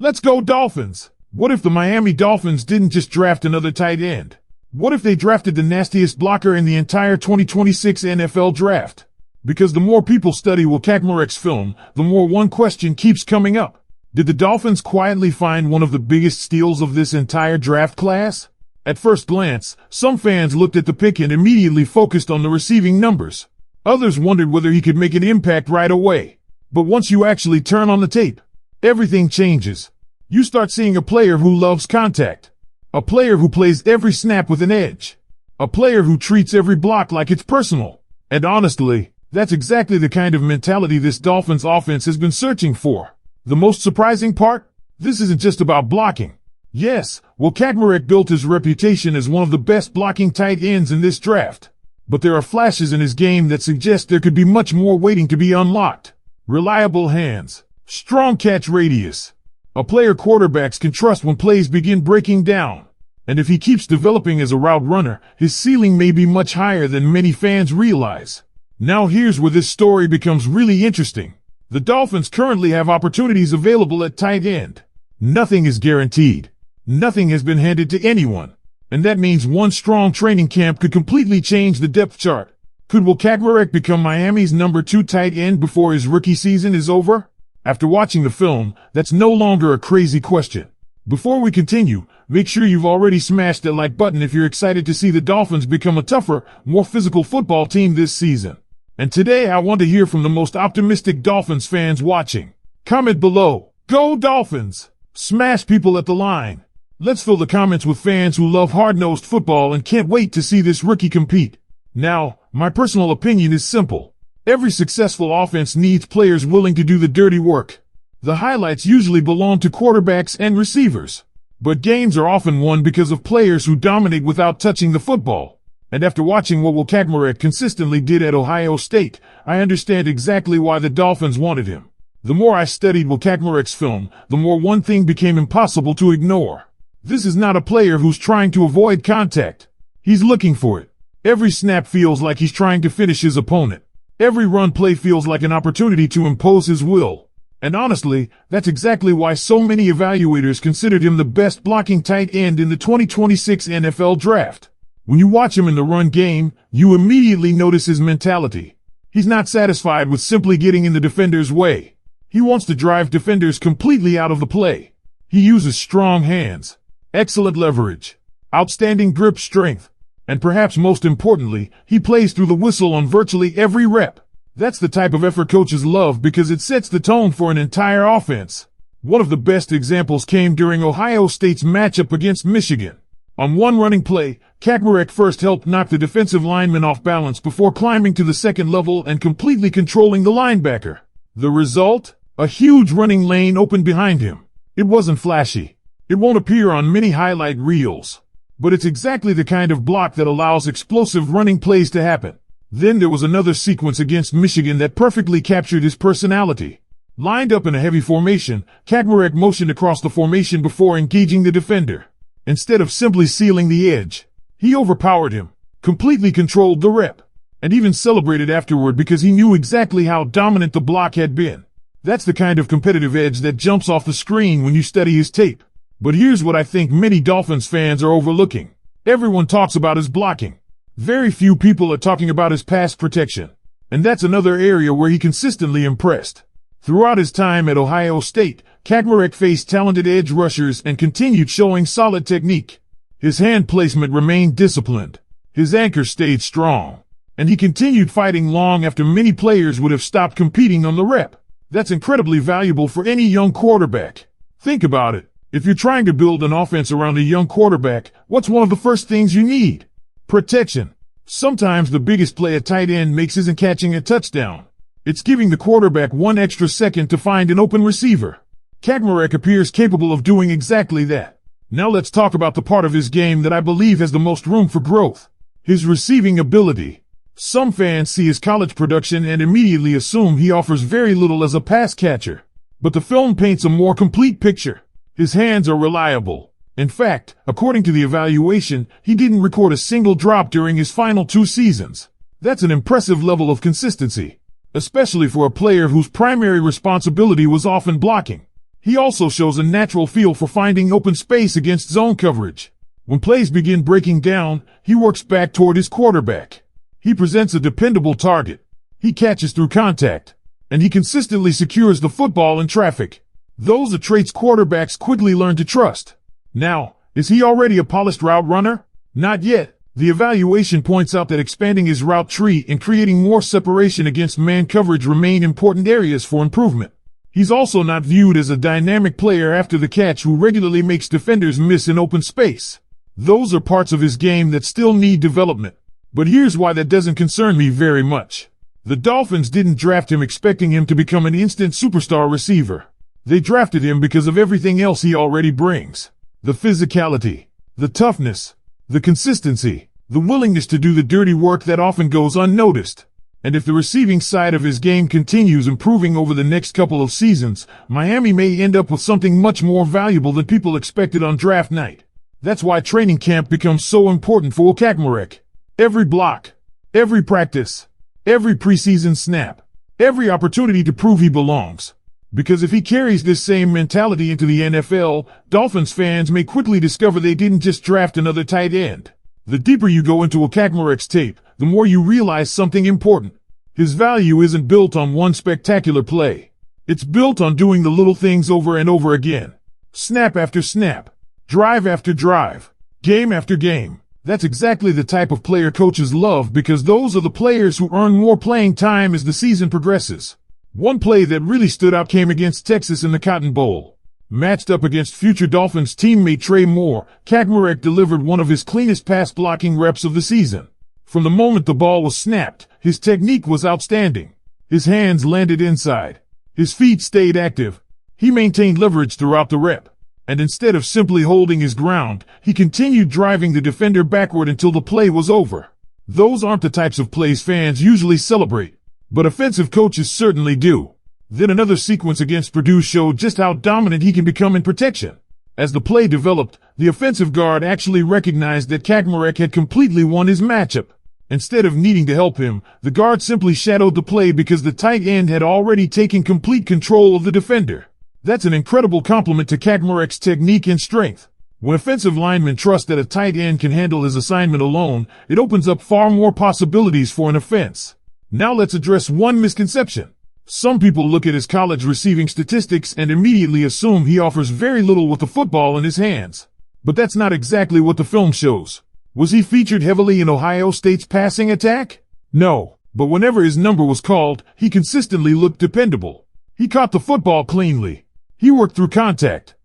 Let's go Dolphins! What if the Miami Dolphins didn't just draft another tight end? What if they drafted the nastiest blocker in the entire 2026 NFL draft? Because the more people study Will Kaepernick's film, the more one question keeps coming up. Did the Dolphins quietly find one of the biggest steals of this entire draft class? At first glance, some fans looked at the pick and immediately focused on the receiving numbers. Others wondered whether he could make an impact right away. But once you actually turn on the tape, everything changes. You start seeing a player who loves contact. A player who plays every snap with an edge. A player who treats every block like it's personal. And honestly, that's exactly the kind of mentality this Dolphins offense has been searching for. The most surprising part? This isn't just about blocking. Yes, Will Kaepernick built his reputation as one of the best blocking tight ends in this draft. But there are flashes in his game that suggest there could be much more waiting to be unlocked. Reliable hands. Strong catch radius. A player quarterbacks can trust when plays begin breaking down. And if he keeps developing as a route runner, his ceiling may be much higher than many fans realize. Now here's where this story becomes really interesting. The Dolphins currently have opportunities available at tight end. Nothing is guaranteed. Nothing has been handed to anyone. And that means one strong training camp could completely change the depth chart. Could Will Kaepernick become Miami's number 2 tight end before his rookie season is over? After watching the film, that's no longer a crazy question. Before we continue, make sure you've already smashed that like button if you're excited to see the Dolphins become a tougher, more physical football team this season. And today I want to hear from the most optimistic Dolphins fans watching. Comment below. Go Dolphins! Smash people at the line. Let's fill the comments with fans who love hard-nosed football and can't wait to see this rookie compete. Now, my personal opinion is simple. Every successful offense needs players willing to do the dirty work. The highlights usually belong to quarterbacks and receivers. But games are often won because of players who dominate without touching the football. And after watching what Will Kaepernick consistently did at Ohio State, I understand exactly why the Dolphins wanted him. The more I studied Will Kaepernick's film, the more one thing became impossible to ignore. This is not a player who's trying to avoid contact. He's looking for it. Every snap feels like he's trying to finish his opponent. Every run play feels like an opportunity to impose his will. And honestly, that's exactly why so many evaluators considered him the best blocking tight end in the 2026 NFL draft. When you watch him in the run game, you immediately notice his mentality. He's not satisfied with simply getting in the defender's way. He wants to drive defenders completely out of the play. He uses strong hands, excellent leverage, outstanding grip strength, and perhaps most importantly, he plays through the whistle on virtually every rep. That's the type of effort coaches love because it sets the tone for an entire offense. One of the best examples came during Ohio State's matchup against Michigan. On one running play, Kaepernick first helped knock the defensive lineman off balance before climbing to the second level and completely controlling the linebacker. The result? A huge running lane opened behind him. It wasn't flashy. It won't appear on many highlight reels. But it's exactly the kind of block that allows explosive running plays to happen. Then there was another sequence against Michigan that perfectly captured his personality. Lined up in a heavy formation, Kaepernick motioned across the formation before engaging the defender. Instead of simply sealing the edge, he overpowered him, completely controlled the rep, and even celebrated afterward because he knew exactly how dominant the block had been. That's the kind of competitive edge that jumps off the screen when you study his tape. But here's what I think many Dolphins fans are overlooking. Everyone talks about his blocking. Very few people are talking about his pass protection. And that's another area where he consistently impressed. Throughout his time at Ohio State, Kaepernick faced talented edge rushers and continued showing solid technique. His hand placement remained disciplined. His anchor stayed strong. And he continued fighting long after many players would have stopped competing on the rep. That's incredibly valuable for any young quarterback. Think about it. If you're trying to build an offense around a young quarterback, what's one of the first things you need? Protection. Sometimes the biggest play a tight end makes isn't catching a touchdown. It's giving the quarterback one extra second to find an open receiver. Kaepernick appears capable of doing exactly that. Now let's talk about the part of his game that I believe has the most room for growth. His receiving ability. Some fans see his college production and immediately assume he offers very little as a pass catcher. But the film paints a more complete picture. His hands are reliable. In fact, according to the evaluation, he didn't record a single drop during his final 2 seasons. That's an impressive level of consistency, especially for a player whose primary responsibility was often blocking. He also shows a natural feel for finding open space against zone coverage. When plays begin breaking down, he works back toward his quarterback. He presents a dependable target. He catches through contact. And he consistently secures the football in traffic. Those are traits quarterbacks quickly learn to trust. Now, is he already a polished route runner? Not yet. The evaluation points out that expanding his route tree and creating more separation against man coverage remain important areas for improvement. He's also not viewed as a dynamic player after the catch who regularly makes defenders miss in open space. Those are parts of his game that still need development. But here's why that doesn't concern me very much. The Dolphins didn't draft him expecting him to become an instant superstar receiver. They drafted him because of everything else he already brings. The physicality, the toughness, the consistency, the willingness to do the dirty work that often goes unnoticed. And if the receiving side of his game continues improving over the next couple of seasons, Miami may end up with something much more valuable than people expected on draft night. That's why training camp becomes so important for Kaepernick. Every block, every practice, every preseason snap, every opportunity to prove he belongs. Because if he carries this same mentality into the NFL, Dolphins fans may quickly discover they didn't just draft another tight end. The deeper you go into Kaepernick's tape, the more you realize something important. His value isn't built on one spectacular play. It's built on doing the little things over and over again. Snap after snap. Drive after drive. Game after game. That's exactly the type of player coaches love because those are the players who earn more playing time as the season progresses. One play that really stood out came against Texas in the Cotton Bowl. Matched up against future Dolphins teammate Trey Moore, Kaepernick delivered one of his cleanest pass blocking reps of the season. From the moment the ball was snapped, his technique was outstanding. His hands landed inside. His feet stayed active. He maintained leverage throughout the rep. And instead of simply holding his ground, he continued driving the defender backward until the play was over. Those aren't the types of plays fans usually celebrate, but offensive coaches certainly do. Then another sequence against Purdue showed just how dominant he can become in protection. As the play developed, the offensive guard actually recognized that Kaepernick had completely won his matchup. Instead of needing to help him, the guard simply shadowed the play because the tight end had already taken complete control of the defender. That's an incredible compliment to Kaepernick's technique and strength. When offensive linemen trust that a tight end can handle his assignment alone, it opens up far more possibilities for an offense. Now let's address one misconception. Some people look at his college receiving statistics and immediately assume he offers very little with the football in his hands. But that's not exactly what the film shows. Was he featured heavily in Ohio State's passing attack? No, but whenever his number was called, he consistently looked dependable. He caught the football cleanly. He worked through contact.